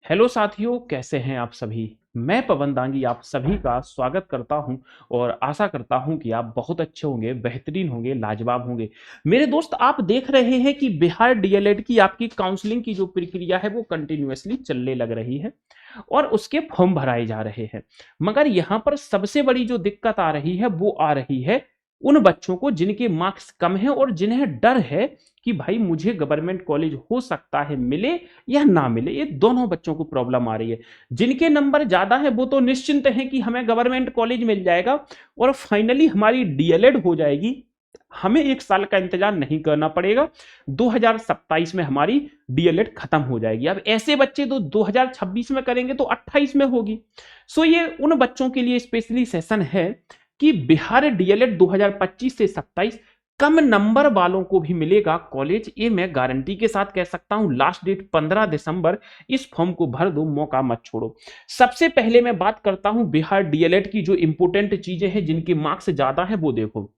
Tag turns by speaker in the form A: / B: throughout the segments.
A: Hello साथियों, कैसे हैं आप सभी। मैं पवन दांगी आप सभी का स्वागत करता हूं और आशा करता हूं कि आप बहुत अच्छे होंगे, बेहतरीन होंगे, लाजवाब होंगे। मेरे दोस्त, आप देख रहे हैं कि बिहार डीएलएड की आपकी काउंसलिंग की जो प्रक्रिया है वो कंटिन्यूअसली चलने लग रही है और उसके फॉर्म भराए जा रहे हैं। मगर यहाँ पर सबसे बड़ी जो दिक्कत आ रही है वो आ रही है उन बच्चों को जिनके मार्क्स कम हैं और जिन्हें डर है कि भाई मुझे गवर्नमेंट कॉलेज हो सकता है मिले या ना मिले। ये दोनों बच्चों को प्रॉब्लम आ रही है। जिनके नंबर ज्यादा है वो तो निश्चिंत है कि हमें गवर्नमेंट कॉलेज मिल जाएगा और फाइनली हमारी डीएलएड हो जाएगी, हमें एक साल का इंतजार नहीं करना पड़ेगा, 2027 में हमारी डीएलएड खत्म हो जाएगी। अब ऐसे बच्चे तो 2026 में करेंगे तो 28 में होगी। सो ये उन बच्चों के लिए स्पेशली सेशन है कि बिहार डीएलएड 2025 से 27 कम नंबर वालों को भी मिलेगा कॉलेज। ये मैं गारंटी के साथ कह सकता हूं। लास्ट डेट 15 दिसंबर, इस फॉर्म को भर दो, मौका मत छोड़ो। सबसे पहले मैं बात करता हूं बिहार डीएलएड की जो इंपोर्टेंट चीजें हैं, जिनके मार्क्स ज्यादा है वो देखो।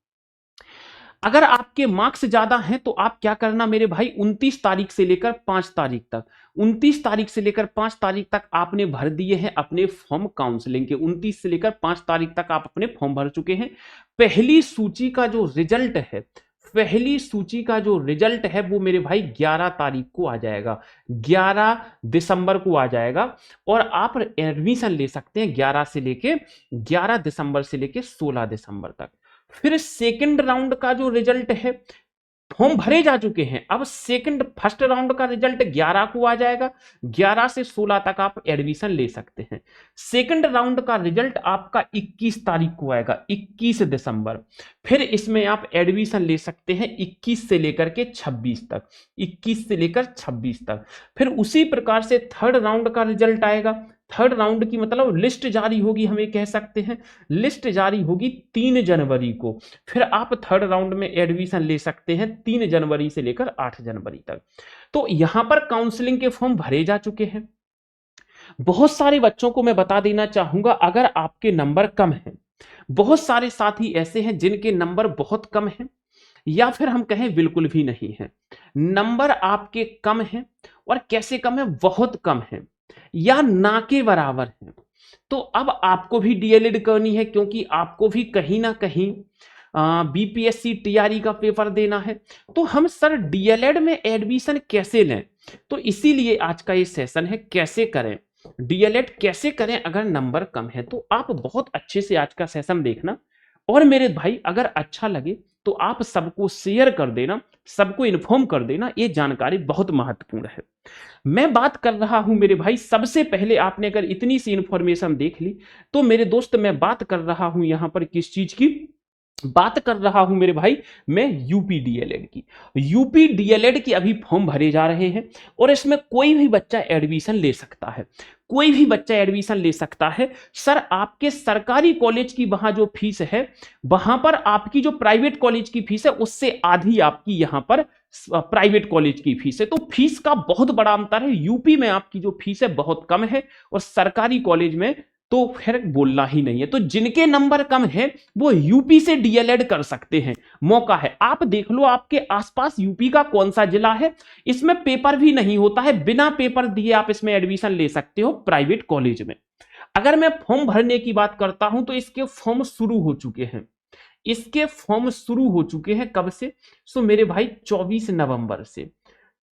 A: अगर आपके मार्क्स ज्यादा हैं तो आप क्या करना मेरे भाई, 29 तारीख से लेकर 5 तारीख तक, 29 तारीख से लेकर 5 तारीख तक आपने भर दिए हैं अपने फॉर्म काउंसलिंग के। 29 से लेकर 5 तारीख तक आप अपने फॉर्म भर चुके हैं। पहली सूची का जो रिजल्ट है, पहली सूची का जो रिजल्ट है वो मेरे भाई 11 तारीख को आ जाएगा, 11 दिसंबर को आ जाएगा। और आप एडमिशन ले सकते हैं 11 दिसंबर से लेके 16 दिसंबर तक। फिर सेकंड राउंड का जो रिजल्ट है, फॉर्म भरे जा चुके हैं, अब फर्स्ट राउंड का रिजल्ट 11 को आ जाएगा। 11 से 16 तक आप एडमिशन ले सकते हैं। सेकंड राउंड का रिजल्ट आपका 21 तारीख को आएगा, 21 दिसंबर। फिर इसमें आप एडमिशन ले सकते हैं 21 से लेकर के 26 तक, 21 से लेकर 26 तक। फिर उसी प्रकार से थर्ड राउंड का रिजल्ट आएगा। थर्ड राउंड की मतलब लिस्ट जारी होगी, हम ये कह सकते हैं लिस्ट जारी होगी 3 जनवरी को। फिर आप थर्ड राउंड में एडमिशन ले सकते हैं 3 जनवरी से लेकर 8 जनवरी तक। तो यहां पर काउंसलिंग के फॉर्म भरे जा चुके हैं। बहुत सारे बच्चों को मैं बता देना चाहूंगा, अगर आपके नंबर कम हैं, बहुत सारे साथी ऐसे हैं जिनके नंबर बहुत कम हैं या फिर हम कहें बिल्कुल भी नहीं है। नंबर आपके कम हैं और कैसे कम है, बहुत कम है या ना के बराबर है। तो अब आपको भी डीएलएड करनी है, क्योंकि आपको भी कहीं ना कहीं बीपीएससी टीआरई का पेपर देना है। तो हम सर डीएलएड में एडमिशन कैसे लें, तो इसीलिए आज का ये सेशन है, कैसे करें डीएलएड, कैसे करें अगर नंबर कम है। तो आप बहुत अच्छे से आज का सेशन देखना और मेरे भाई अगर अच्छा लगे तो आप सबको शेयर कर देना, सबको इन्फॉर्म कर देना, ये जानकारी बहुत महत्वपूर्ण है। मैं बात कर रहा हूं मेरे भाई, सबसे पहले आपने अगर इतनी सी इंफॉर्मेशन देख ली तो मेरे दोस्त मैं बात कर रहा हूं यहां पर किस चीज की, बात कर रहा हूं मेरे भाई मैं यूपी डीएलएड की। यूपी डीएलएड की अभी फॉर्म भरे जा रहे हैं और इसमें कोई भी बच्चा एडमिशन ले सकता है, कोई भी बच्चा एडमिशन ले सकता है। सर आपके सरकारी कॉलेज की वहां जो फीस है, वहां पर आपकी जो प्राइवेट कॉलेज की फीस है उससे आधी आपकी यहां पर प्राइवेट कॉलेज की फीस है। तो फीस का बहुत बड़ा अंतर है। यूपी में आपकी जो फीस है बहुत कम है और सरकारी कॉलेज में तो फिर बोलना ही नहीं है। तो जिनके नंबर कम है वो यूपी से डीएलएड कर सकते हैं, मौका है। आप देख लो आपके आसपास यूपी का कौन सा जिला है, इसमें पेपर भी नहीं होता है, बिना पेपर दिए आप इसमें एडमिशन ले सकते हो प्राइवेट कॉलेज में। अगर मैं फॉर्म भरने की बात करता हूं तो इसके फॉर्म शुरू हो चुके हैं, इसके फॉर्म शुरू हो चुके हैं कब से, सो मेरे भाई 24 नवंबर से,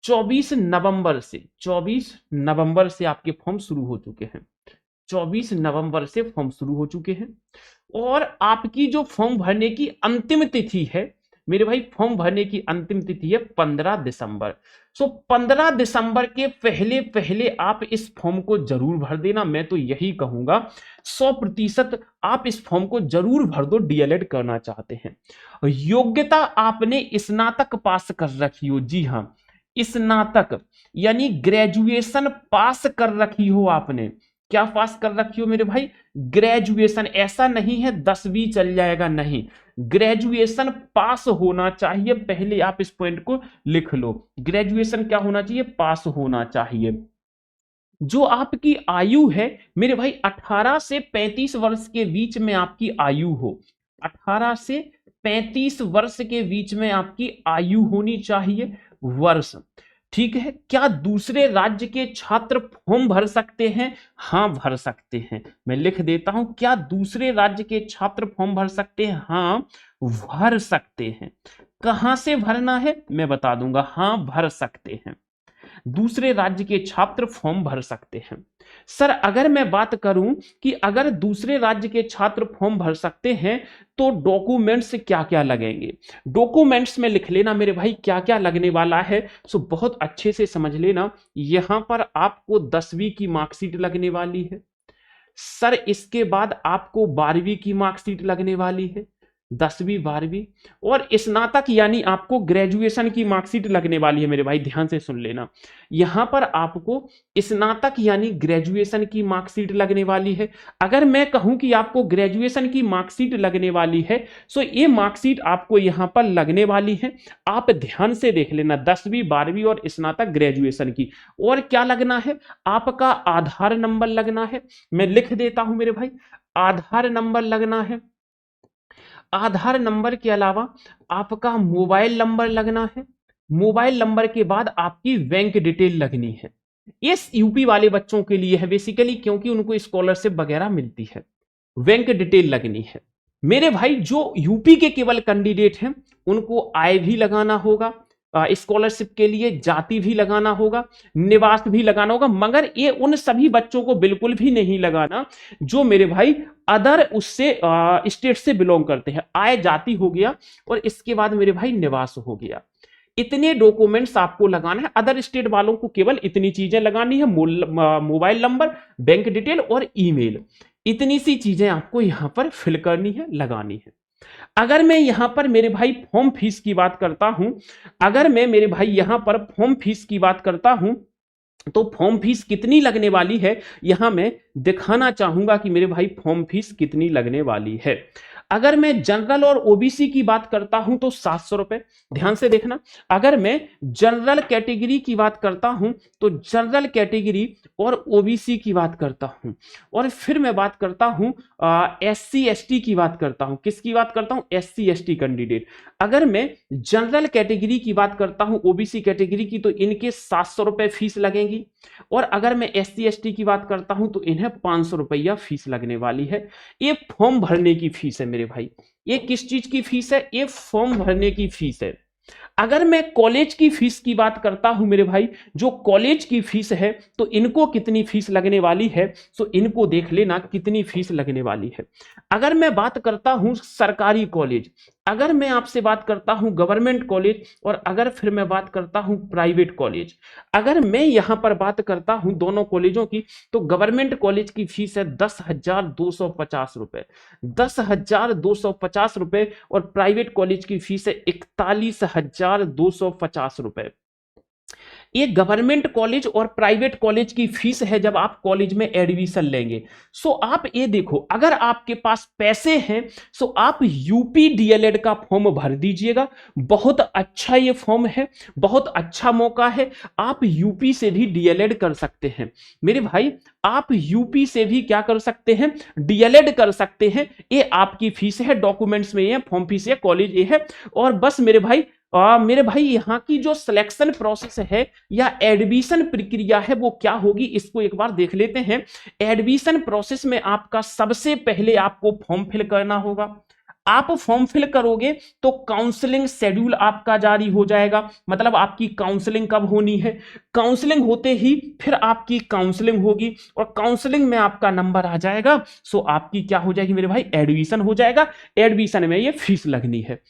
A: 24 नवंबर से आपके फॉर्म शुरू हो चुके हैं, 24 नवंबर से फॉर्म शुरू हो चुके हैं। और आपकी जो फॉर्म भरने की अंतिम तिथि है मेरे भाई, फॉर्म भरने की अंतिम तिथि है 15 दिसंबर। सो 15 दिसंबर के पहले पहले आप इस फॉर्म को जरूर भर देना। मैं तो यही कहूंगा 100% आप इस फॉर्म को जरूर भर दो, डीएलएड करना चाहते हैं। योग्यता आपने स्नातक पास कर रखी हो, जी हां, स्नातक यानी ग्रेजुएशन पास कर रखी हो आपने। क्या पास कर रखी हो मेरे भाई, ग्रेजुएशन। ऐसा नहीं है 10वीं चल जाएगा, नहीं, ग्रेजुएशन पास होना चाहिए। पहले आप इस पॉइंट को लिख लो, ग्रेजुएशन क्या होना चाहिए, पास होना चाहिए। जो आपकी आयु है मेरे भाई 18 से 35 वर्ष के बीच में आपकी आयु हो, 18 से 35 वर्ष के बीच में आपकी आयु होनी चाहिए, वर्ष। ठीक है। क्या दूसरे राज्य के छात्र फॉर्म भर सकते हैं? हाँ, भर सकते हैं। मैं लिख देता हूं, क्या दूसरे राज्य के छात्र फॉर्म भर सकते हैं? हाँ, भर सकते हैं। कहां से भरना है मैं बता दूंगा। हाँ, भर सकते हैं, दूसरे राज्य के छात्र फॉर्म भर सकते हैं। सर अगर मैं बात करूं कि अगर दूसरे राज्य के छात्र फॉर्म भर सकते हैं तो डॉक्यूमेंट्स क्या क्या लगेंगे? डॉक्यूमेंट्स में लिख लेना मेरे भाई क्या क्या लगने वाला है। सो बहुत अच्छे से समझ लेना। यहां पर आपको 10वीं की मार्कशीट लगने वाली है सर, इसके बाद आपको 12वीं की मार्कशीट लगने वाली है, 10वीं 12वीं, और स्नातक यानी आपको ग्रेजुएशन की मार्कशीट लगने वाली है। मेरे भाई ध्यान से सुन लेना, यहां पर आपको स्नातक यानी ग्रेजुएशन की मार्कशीट लगने वाली है। अगर मैं कहूं कि आपको ग्रेजुएशन की मार्कशीट लगने वाली है, सो ये मार्कशीट आपको यहां पर लगने वाली है। आप ध्यान से देख लेना, 10वीं 12वीं और स्नातक ग्रेजुएशन की। और क्या लगना है? आपका आधार नंबर लगना है। मैं लिख देता हूं मेरे भाई, आधार नंबर लगना है। आधार नंबर के अलावा आपका मोबाइल नंबर लगना है। मोबाइल नंबर के बाद आपकी बैंक डिटेल लगनी है। ये यूपी वाले बच्चों के लिए है बेसिकली, क्योंकि उनको स्कॉलरशिप वगैरह मिलती है। बैंक डिटेल लगनी है। मेरे भाई जो यूपी के केवल कैंडिडेट हैं उनको आय भी लगाना होगा, स्कॉलरशिप के लिए जाति भी लगाना होगा, निवास भी लगाना होगा, मगर ये उन सभी बच्चों को बिल्कुल भी नहीं लगाना जो मेरे भाई अदर उससे स्टेट से बिलोंग करते हैं। आय जाति हो गया और इसके बाद मेरे भाई निवास हो गया। इतने डॉक्यूमेंट्स आपको लगाना है। अदर स्टेट वालों को केवल इतनी चीजें लगानी है, मोबाइल नंबर, बैंक डिटेल और ईमेल। इतनी सी चीजें आपको यहां पर फिल करनी है, लगानी है। अगर मैं यहां पर मेरे भाई फॉर्म फीस की बात करता हूं, अगर मैं मेरे भाई यहां पर फॉर्म फीस की बात करता हूं तो फॉर्म फीस कितनी लगने वाली है यहां मैं दिखाना चाहूंगा कि मेरे भाई फॉर्म फीस कितनी लगने वाली है। अगर मैं जनरल और ओबीसी की बात करता हूं तो 700 रुपए। ध्यान से देखना, अगर मैं जनरल कैटेगरी की बात करता हूं तो जनरल कैटेगरी और ओबीसी की बात करता हूं, और फिर मैं बात करता हूं एससी एसटी की बात करता हूं। किसकी बात करता हूं? SC ST candidate. अगर मैं जनरल कैटेगरी की बात करता हूं, ओबीसी कैटेगरी की, तो इनके 700 रुपए फीस लगेंगी। और अगर मैं एससी एसटी की बात करता हूं तो इन्हें 500 रुपया फीस लगने वाली है। ये फॉर्म भरने की फीस है मेरे भाई। ये किस चीज की फीस है? ये फॉर्म भरने की फीस है। अगर मैं कॉलेज की फीस की बात करता हूं मेरे भाई, जो कॉलेज की फीस है तो इनको कितनी फीस लगने वाली है, सो इनको देख लेना कितनी फीस लगने वाली है। अगर मैं बात करता हूं सरकारी कॉलेज, अगर मैं आपसे बात करता हूं गवर्नमेंट कॉलेज, और अगर फिर मैं बात करता हूं प्राइवेट कॉलेज, अगर मैं यहां पर बात करता हूं दोनों कॉलेजों की, तो गवर्नमेंट कॉलेज की फीस है 10,250 रुपए, 10,250 रुपए, और प्राइवेट कॉलेज की फीस है 41,250 रुपए। ये गवर्नमेंट कॉलेज और प्राइवेट कॉलेज की फीस है जब आप कॉलेज में एडमिशन लेंगे। सो आप ये देखो, अगर आपके पास पैसे हैं सो आप यूपी डीएलएड का फॉर्म भर दीजिएगा। बहुत अच्छा ये फॉर्म है, बहुत अच्छा मौका है। आप यूपी से भी डीएलएड कर सकते हैं मेरे भाई। आप यूपी से भी क्या कर सकते हैं? डीएलएड कर सकते हैं। ये आपकी फीस है, डॉक्यूमेंट्स में ये फॉर्म फीस है, कॉलेज ये है। और बस मेरे भाई यहाँ की जो सिलेक्शन प्रोसेस है या एडमिशन प्रक्रिया है वो क्या होगी, इसको एक बार देख लेते हैं। एडमिशन प्रोसेस में आपका सबसे पहले आपको फॉर्म फिल करना होगा। आप फॉर्म फिल करोगे तो काउंसलिंग शेड्यूल आपका जारी हो जाएगा। मतलब आपकी काउंसलिंग कब होनी है, काउंसलिंग होते ही फिर आपकी काउंसलिंग होगी, और काउंसलिंग में आपका नंबर आ जाएगा। सो आपकी क्या हो जाएगी मेरे भाई? एडमिशन हो जाएगा। एडमिशन में ये फीस लगनी है।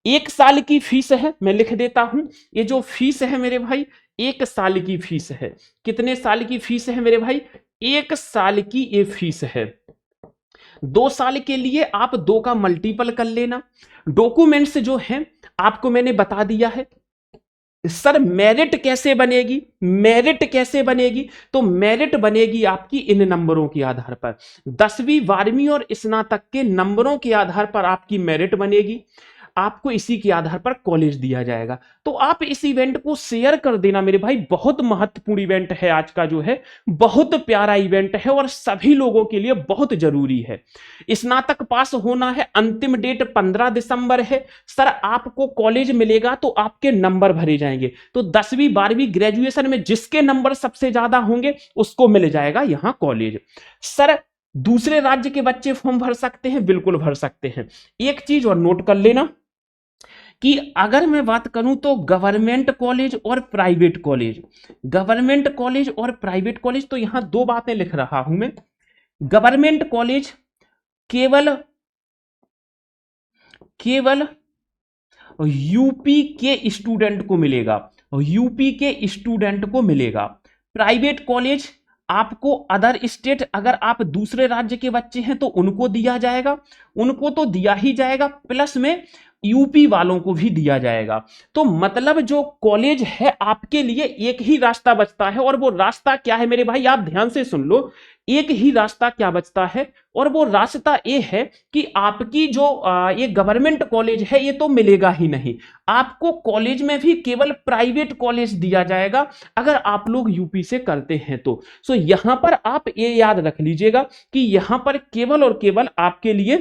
A: 1 साल की फीस है, मैं लिख देता हूं। ये जो फीस है मेरे भाई 1 साल की फीस है। कितने साल की फीस है मेरे भाई? 1 साल की ये फीस है। 2 साल के लिए आप 2 का मल्टीपल कर लेना। डॉक्यूमेंट्स जो हैं आपको मैंने बता दिया है। सर मेरिट कैसे बनेगी? मेरिट कैसे बनेगी? तो मेरिट बनेगी आपकी इन नंबरों के आधार पर, 10वीं 12वीं और स्नातक के नंबरों के आधार पर आपकी मेरिट बनेगी। आपको इसी के आधार पर कॉलेज दिया जाएगा। तो आप इस इवेंट को शेयर कर देना मेरे भाई, बहुत महत्वपूर्ण इवेंट है आज का जो है, बहुत प्यारा इवेंट है और सभी लोगों के लिए बहुत जरूरी है। स्नातक पास होना है, अंतिम डेट 15 दिसंबर है। सर आपको कॉलेज मिलेगा तो आपके नंबर भरे जाएंगे, तो 10वीं 12वीं ग्रेजुएशन में जिसके नंबर सबसे ज्यादा होंगे उसको मिल जाएगा यहां कॉलेज। सर दूसरे राज्य के बच्चे फॉर्म भर सकते हैं, बिल्कुल भर सकते हैं। एक चीज और नोट कर लेना कि अगर मैं बात करूं तो गवर्नमेंट कॉलेज और प्राइवेट कॉलेज, गवर्नमेंट कॉलेज और प्राइवेट कॉलेज, तो यहां दो बातें लिख रहा हूं मैं। गवर्नमेंट कॉलेज केवल यूपी के स्टूडेंट को मिलेगा, यूपी के स्टूडेंट को मिलेगा। प्राइवेट कॉलेज आपको अदर स्टेट, अगर आप दूसरे राज्य के बच्चे हैं तो उनको दिया जाएगा, उनको तो दिया ही जाएगा, प्लस में यूपी वालों को भी दिया जाएगा। तो मतलब जो कॉलेज है आपके लिए एक ही रास्ता बचता है, और वो रास्ता क्या है मेरे भाई, आप ध्यान से सुन लो। एक ही रास्ता क्या बचता है, और वो रास्ता ये है कि आपकी जो ये गवर्नमेंट कॉलेज है ये तो मिलेगा ही नहीं, आपको कॉलेज में भी केवल प्राइवेट कॉलेज दिया जाएगा अगर आप लोग यूपी से करते हैं तो। सो यहां पर आप ये याद रख लीजिएगा कि यहां पर केवल और केवल आपके लिए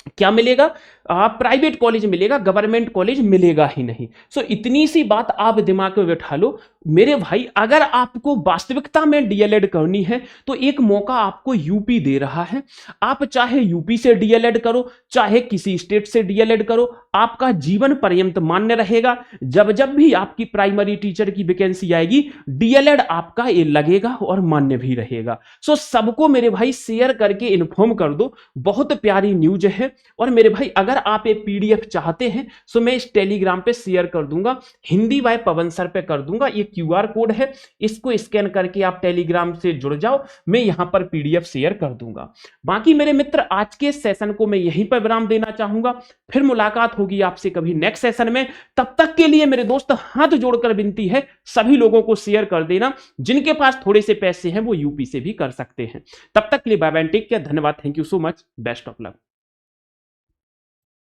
A: क्या मिलेगा, प्राइवेट कॉलेज मिलेगा, गवर्नमेंट कॉलेज मिलेगा ही नहीं। सो इतनी सी बात आप दिमाग में बैठा लो मेरे भाई। अगर आपको वास्तविकता में डीएलएड करनी है तो एक मौका आपको यूपी दे रहा है। आप चाहे यूपी से डीएलएड करो, चाहे किसी स्टेट से डीएलएड करो, आपका जीवन पर्यंत मान्य रहेगा। जब जब भी आपकी प्राइमरी टीचर की वैकेंसी आएगी, डीएलएड आपका ये लगेगा और मान्य भी रहेगा। सो सबको मेरे भाई शेयर करके इन्फॉर्म कर दो, बहुत प्यारी न्यूज है। और मेरे भाई अगर आप ये पीडीएफ चाहते हैं तो मैं इस टेलीग्राम पे शेयर कर दूंगा, हिंदी बाय पवन सर पे कर दूंगा। ये क्यूआर कोड है, इसको स्कैन करके आप टेलीग्राम से जुड़ जाओ, मैं यहां पर पीडीएफ शेयर कर दूंगा। बाकी मेरे मित्र आज के सेशन को मैं यहीं पर विराम देना चाहूंगा, फिर मुलाकात होगी आपसे कभी नेक्स्ट सेशन में। तब तक के लिए मेरे दोस्त हाथ जोड़कर विनती है, सभी लोगों को शेयर कर देना, जिनके पास थोड़े से पैसे हैं वो यूपी से भी कर सकते हैं। तब तक के लिए बाय बाय, टेक केयर, धन्यवाद, thank you so much, best of luck.